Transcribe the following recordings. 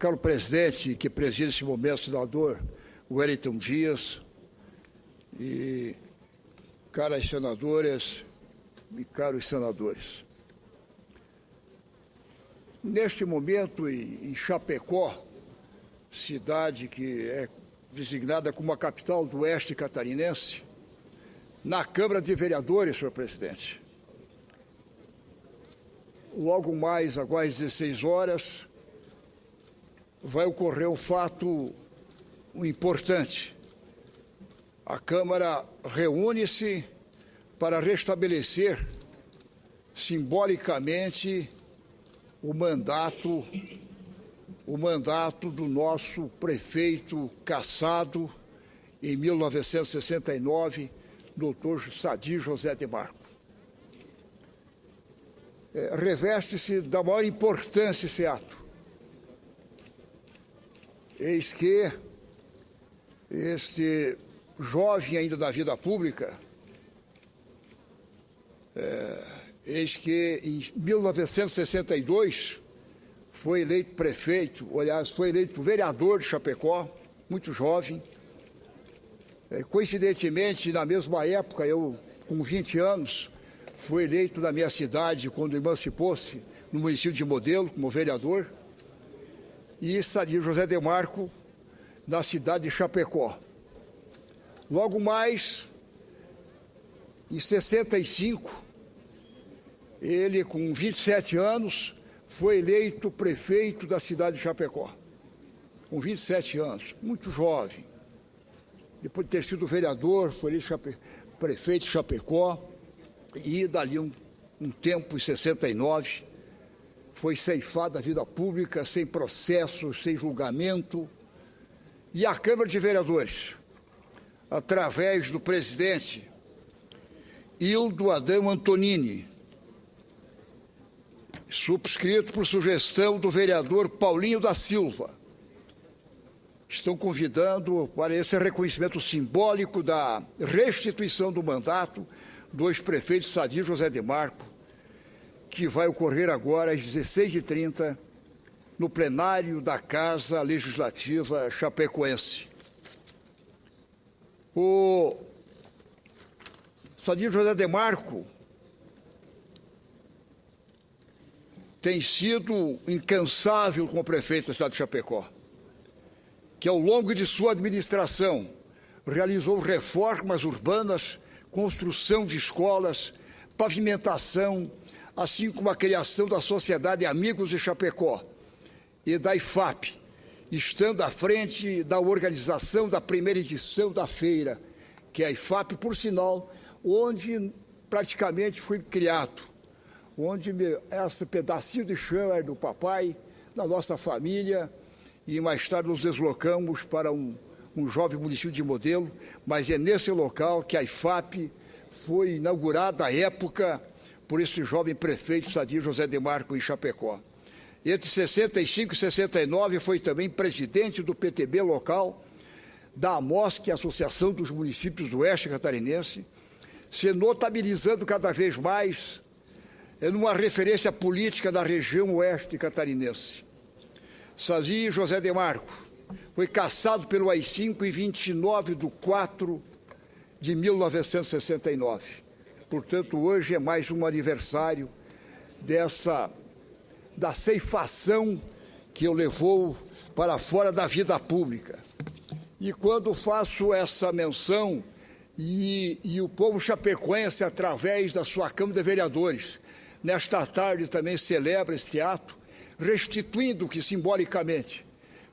Caro presidente, que preside esse momento, senador Wellington Dias, e caras senadoras e caros senadores. Neste momento, em Chapecó, cidade que é designada como a capital do oeste catarinense, na Câmara de Vereadores, senhor presidente, logo mais, agora às 16 horas, vai ocorrer um fato importante. A Câmara reúne-se para restabelecer simbolicamente o mandato do nosso prefeito cassado em 1969, doutor Sadi José de Marco. Reveste-se da maior importância esse ato. Eis que este jovem ainda da vida pública, eis que em 1962 foi eleito prefeito, aliás, foi eleito vereador de Chapecó, muito jovem. Coincidentemente, na mesma época, eu, com 20 anos, fui eleito na minha cidade, quando emancipou-se, no município de Modelo, como vereador, e Sadi José de Marco, na cidade de Chapecó. Logo mais, em 65, ele, com 27 anos, foi eleito prefeito da cidade de Chapecó. Com 27 anos, muito jovem. Depois de ter sido vereador, foi eleito prefeito de Chapecó, e dali um tempo, em 69, foi ceifado da vida pública, sem processos, sem julgamento. E a Câmara de Vereadores, através do presidente Hildo Adão Antonini, subscrito por sugestão do vereador Paulinho da Silva, estão convidando para esse reconhecimento simbólico da restituição do mandato do ex-prefeito Sadi José de Marco, que vai ocorrer agora às 16h30 no plenário da Casa Legislativa Chapecoense. O Sadi José de Marco tem sido incansável como prefeito da cidade de Chapecó, que ao longo de sua administração realizou reformas urbanas, construção de escolas, pavimentação, assim como a criação da Sociedade Amigos de Chapecó e da IFAP, estando à frente da organização da primeira edição da feira, que é a IFAP, por sinal, onde praticamente foi criado, onde esse pedacinho de chão é do papai, da nossa família, e mais tarde nos deslocamos para um jovem município de Modelo, mas é nesse local que a IFAP foi inaugurada à época por esse jovem prefeito Sadi José de Marco em Chapecó. Entre 65 e 69 foi também presidente do PTB local, da AMOS, que é a Associação dos Municípios do Oeste Catarinense, se notabilizando cada vez mais numa referência política da região oeste catarinense. Sadi José de Marco foi cassado pelo AI-5 em 29 de 4 de 1969. Portanto, hoje é mais um aniversário da ceifação que o levou para fora da vida pública. E quando faço essa menção, e o povo chapecoense, através da sua Câmara de Vereadores, nesta tarde também celebra este ato, restituindo que simbolicamente,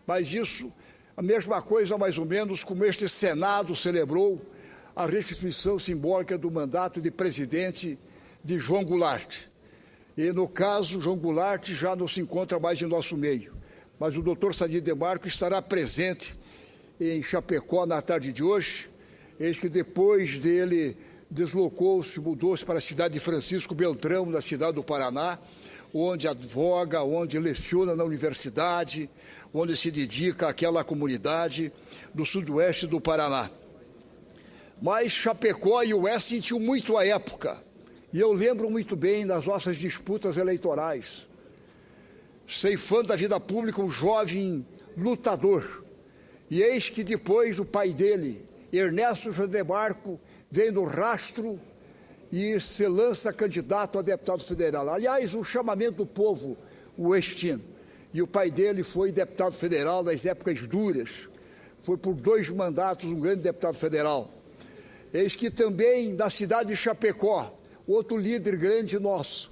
mas isso, a mesma coisa mais ou menos como este Senado celebrou a restituição simbólica do mandato de presidente de João Goulart. E, no caso, João Goulart já não se encontra mais em nosso meio, mas o doutor Sadi de Marco estará presente em Chapecó na tarde de hoje, eis que depois dele deslocou-se, mudou-se para a cidade de Francisco Beltrão, na cidade do Paraná, onde advoga, onde leciona na universidade, onde se dedica àquela comunidade do sudoeste do Paraná. Mas Chapecó e o Oeste sentiu muito a época, e eu lembro muito bem das nossas disputas eleitorais. ceifando da vida pública um jovem lutador. E eis que depois o pai dele, Ernesto José de Marco, vem no rastro e se lança candidato a deputado federal. Aliás, um chamamento do povo uestino. E o pai dele foi deputado federal nas épocas duras. Foi por 2 mandatos um grande deputado federal. Eis que também, na cidade de Chapecó, outro líder grande nosso,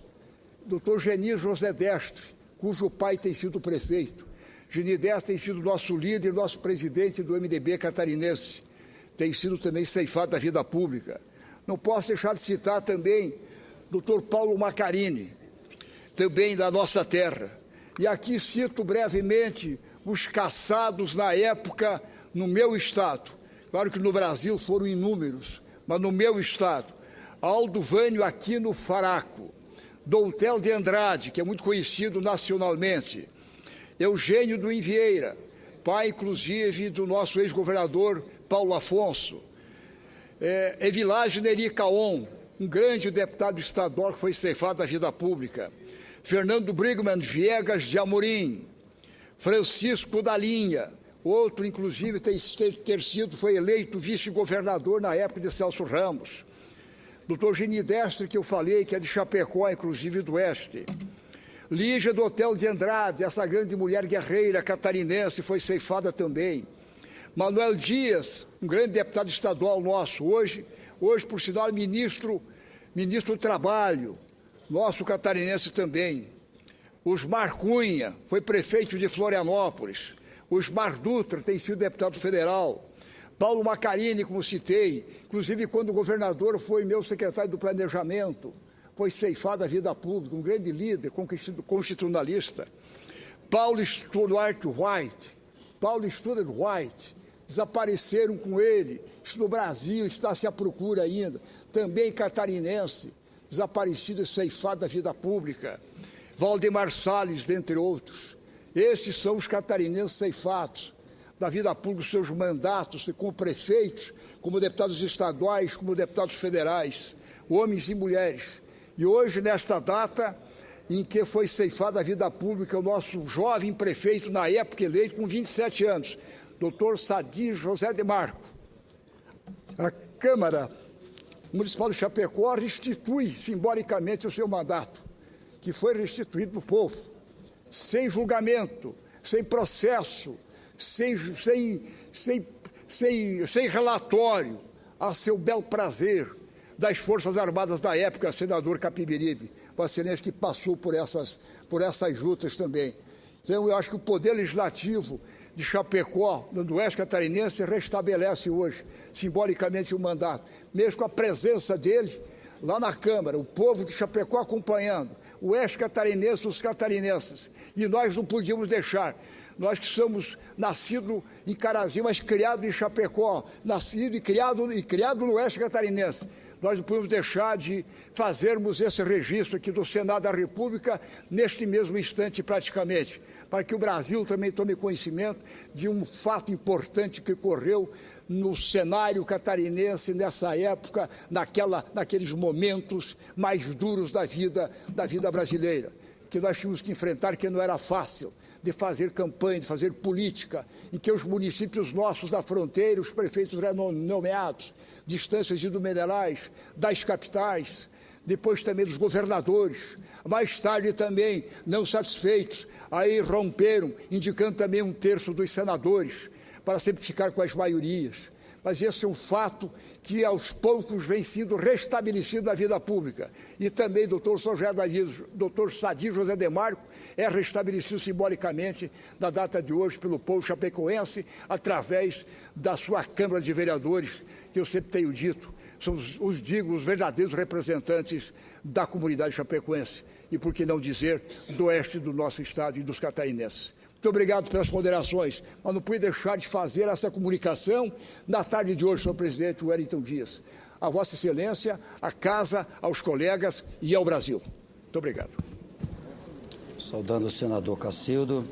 doutor Geni José Destre, cujo pai tem sido prefeito. Geni Destre tem sido nosso líder, nosso presidente do MDB catarinense. Tem sido também ceifado da vida pública. Não posso deixar de citar também doutor Paulo Macarini, também da nossa terra. E aqui cito brevemente os caçados na época no meu estado. Claro que no Brasil foram inúmeros, mas no meu estado. Aldo Vânio Aquino Faraco, Doutel de Andrade, que é muito conhecido nacionalmente, Eugênio do Vieira, pai, inclusive, do nosso ex-governador Paulo Afonso, Evilage Neri Caon, um grande deputado estadual que foi ceifado da vida pública, Fernando Brigman Viegas de Amorim, Francisco da Linha, outro, inclusive, foi eleito vice-governador na época de Celso Ramos, doutor Geni Destre, que eu falei, que é de Chapecó, inclusive do Oeste, Lígia do Hotel de Andrade, essa grande mulher guerreira catarinense, foi ceifada também. Manuel Dias, um grande deputado estadual nosso, hoje por sinal, ministro do Trabalho, nosso catarinense também. Osmar Cunha, foi prefeito de Florianópolis. Osmar Dutra tem sido deputado federal. Paulo Macarini, como citei, inclusive quando o governador foi meu secretário do Planejamento, foi ceifado da vida pública, um grande líder, constitucionalista. Paulo Stuart White, desapareceram com ele, isso no Brasil, está-se à procura ainda, também catarinense, desaparecido e ceifado da vida pública. Valdemar Salles, dentre outros. Esses são os catarinenses ceifados da vida pública, seus mandatos, como prefeitos, como deputados estaduais, como deputados federais, homens e mulheres. E hoje, nesta data em que foi ceifada a vida pública, o nosso jovem prefeito, na época eleito, com 27 anos, doutor Sadi José de Marco. A Câmara Municipal de Chapecó restitui simbolicamente o seu mandato, que foi restituído para o povo, sem julgamento, sem processo, sem relatório, a seu bel prazer das Forças Armadas da época, senador Capiberibe, Vossa Excelência, que passou por essas lutas também. Então, eu acho que o Poder Legislativo de Chapecó, do Oeste Catarinense, restabelece hoje, simbolicamente, o mandato, mesmo com a presença dele lá na Câmara, o povo de Chapecó acompanhando, o Oeste Catarinense, os catarinenses. E nós não podíamos deixar. Nós que somos nascidos em Carazinho, mas criados em Chapecó, nascido e criado no Oeste Catarinense, nós não podemos deixar de fazermos esse registro aqui do Senado da República neste mesmo instante praticamente, para que o Brasil também tome conhecimento de um fato importante que ocorreu no cenário catarinense nessa época, naqueles momentos mais duros da vida brasileira, que nós tínhamos que enfrentar, que não era fácil, de fazer campanha, de fazer política, em que os municípios nossos da fronteira, os prefeitos nomeados, distâncias de Minerais, das capitais, depois também dos governadores, mais tarde também, não satisfeitos, aí romperam, indicando também 1/3 dos senadores, para sempre ficar com as maiorias. Mas esse é um fato que aos poucos vem sendo restabelecido na vida pública. E também doutor Sadi José de Marco é restabelecido simbolicamente na data de hoje pelo povo chapecoense, através da sua Câmara de Vereadores, que eu sempre tenho dito, são os dignos, verdadeiros representantes da comunidade chapecoense, e por que não dizer, do oeste do nosso estado e dos catarinenses. Muito obrigado pelas ponderações, mas não pude deixar de fazer essa comunicação na tarde de hoje, senhor presidente Wellington Dias. A Vossa Excelência, à casa, aos colegas e ao Brasil. Muito obrigado. Saudando o senador Cacildo.